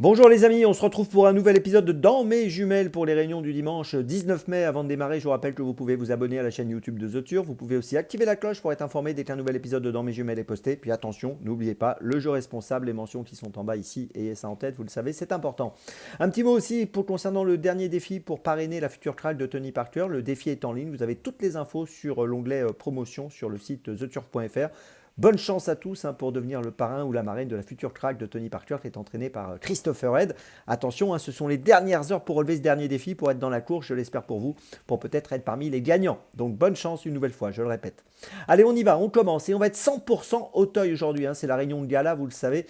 Bonjour les amis, on se retrouve pour un nouvel épisode de Dans mes jumelles pour les réunions du dimanche 19 mai. Avant de démarrer, je vous rappelle que vous pouvez vous abonner à la chaîne YouTube de The Turf. Vous pouvez aussi activer la cloche pour être informé dès qu'un nouvel épisode de Dans mes jumelles est posté. Puis attention, n'oubliez pas le jeu responsable, les mentions qui sont en bas ici, ayez ça en tête, vous le savez, c'est important. Un petit mot aussi concernant le dernier défi pour parrainer la future track de Tony Parker. Le défi est en ligne, vous avez toutes les infos sur l'onglet promotion sur le site theturf.fr. Bonne chance à tous pour devenir le parrain ou la marraine de la future track de Tony Parker qui est entraîné par Christopher Head. Attention, ce sont les dernières heures pour relever ce dernier défi, pour être dans la course, je l'espère pour vous, pour peut-être être parmi les gagnants. Donc bonne chance une nouvelle fois, je le répète. Allez, on y va, on commence et on va être 100% Auteuil aujourd'hui. C'est la réunion de gala, vous le savez,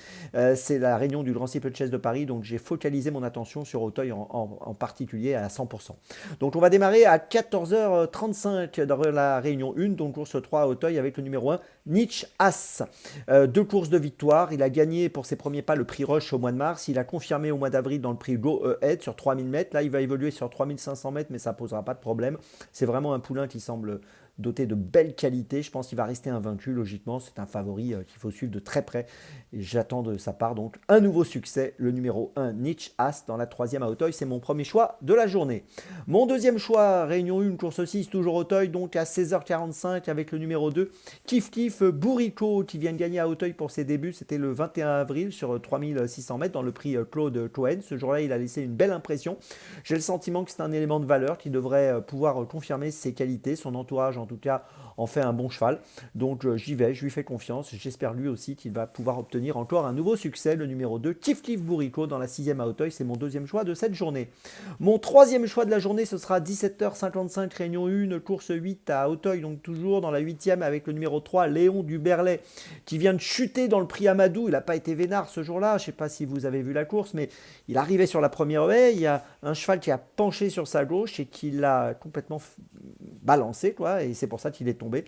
c'est la réunion du Grand Cycle de Chess de Paris, donc j'ai focalisé mon attention sur Auteuil en particulier à 100%. Donc on va démarrer à 14h35 dans la réunion 1, donc course 3 à Auteuil avec le numéro 1, Nietzsche As. Deux courses de victoire. Il a gagné pour ses premiers pas le prix Roche au mois de mars. Il a confirmé au mois d'avril dans le prix Go Ahead sur 3000 mètres. Là, il va évoluer sur 3500 mètres, mais ça ne posera pas de problème. C'est vraiment un poulain qui semble doté de belles qualités. Je pense qu'il va rester invaincu, logiquement. C'est un favori qu'il faut suivre de très près. Et j'attends de sa part donc un nouveau succès. Le numéro 1, Nietzsche As, dans la troisième à Auteuil. C'est mon premier choix de la journée. Mon deuxième choix, réunion 1, course 6, toujours Auteuil, donc à 16h45 avec le numéro 2, Kif Kif Bourrico, qui vient de gagner à Auteuil pour ses débuts. C'était le 21 avril sur 3600 mètres dans le prix Claude Cohen. Ce jour-là, il a laissé une belle impression. J'ai le sentiment que c'est un élément de valeur qui devrait pouvoir confirmer ses qualités. Son entourage, en tout cas, en fait un bon cheval. Donc j'y vais, je lui fais confiance. J'espère lui aussi qu'il va pouvoir obtenir encore un nouveau succès. Le numéro 2, Kif Kif Bourrico, dans la 6e à Auteuil. C'est mon deuxième choix de cette journée. Mon troisième choix de la journée, ce sera 17h55, réunion 1, course 8 à Auteuil, donc toujours dans la 8e avec le numéro 3, Léon Duberlet, qui vient de chuter dans le prix Amadou. Il n'a pas été vénard ce jour-là, je ne sais pas si vous avez vu la course, mais il arrivait sur la première haie, il y a un cheval qui a penché sur sa gauche et qui l'a complètement balancé, quoi, et c'est pour ça qu'il est tombé.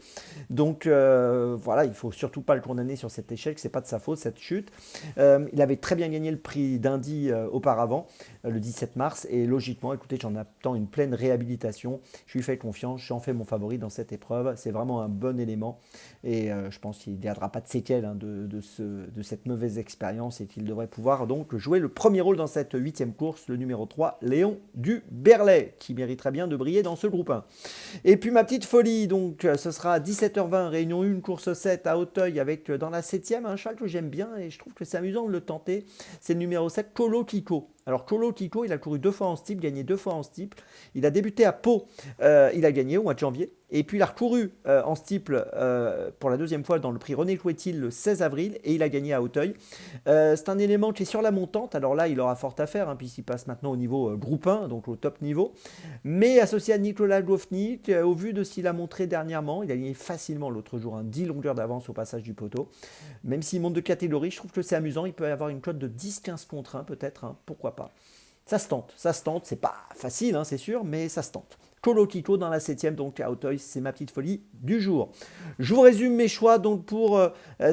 Donc voilà, il faut surtout pas le condamner sur cet échec, c'est pas de sa faute cette chute. Il avait très bien gagné le prix d'Indy auparavant, le 17 mars, et logiquement, écoutez, j'en attends une pleine réhabilitation. Je lui fais confiance, j'en fais mon favori dans cette épreuve. C'est vraiment un bon élément, et je pense qu'il ne gardera pas de séquelles de cette mauvaise expérience, et qu'il devrait pouvoir donc jouer le premier rôle dans cette 8e course, le numéro 3, Léon Duberlet, qui mériterait bien de briller dans ce groupe 1. Et puis ma petite folie, donc ce sera à 17h20, réunion 1, course 7 à Auteuil, avec dans la 7e un cheval que j'aime bien et je trouve que c'est amusant de le tenter. C'est le numéro 7, Colo Kiko. Alors Colo Kiko, il a couru 2 fois en steeple, gagné 2 fois en steeple. Il a débuté à Pau, il a gagné au mois de janvier. Et puis il a recouru en steeple pour la deuxième fois dans le prix René Clouetil le 16 avril et il a gagné à Auteuil. C'est un élément qui est sur la montante, alors là il aura fort à faire puisqu'il passe maintenant au niveau groupe 1, donc au top niveau. Mais associé à Nicolas Goffnik, au vu de ce qu'il a montré dernièrement, il a gagné facilement l'autre jour, 10 longueurs d'avance au passage du poteau. Même s'il monte de catégorie, je trouve que c'est amusant, il peut y avoir une cote de 10-15 contre 1 peut-être, pourquoi pas. Ça se tente, c'est pas facile, c'est sûr, mais ça se tente. Colo Kiko dans la 7e, donc à Auteuil, c'est ma petite folie du jour. Je vous résume mes choix donc pour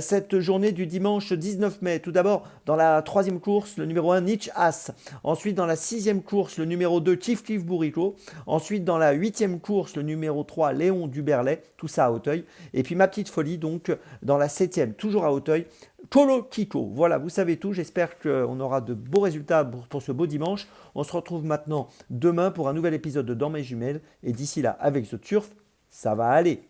cette journée du dimanche 19 mai. Tout d'abord, dans la 3e course, le numéro 1, Nietzsche As. Ensuite, dans la 6e course, le numéro 2, Kif Kif Bourrico. Ensuite, dans la 8e course, le numéro 3, Léon Duberlet. Tout ça à Auteuil. Et puis ma petite folie, donc, dans la 7e, toujours à Auteuil, Colo Kiko. Voilà, vous savez tout. J'espère qu'on aura de beaux résultats pour ce beau dimanche. On se retrouve maintenant demain pour un nouvel épisode de Dans mes jumelles. Et d'ici là, avec The Turf, ça va aller.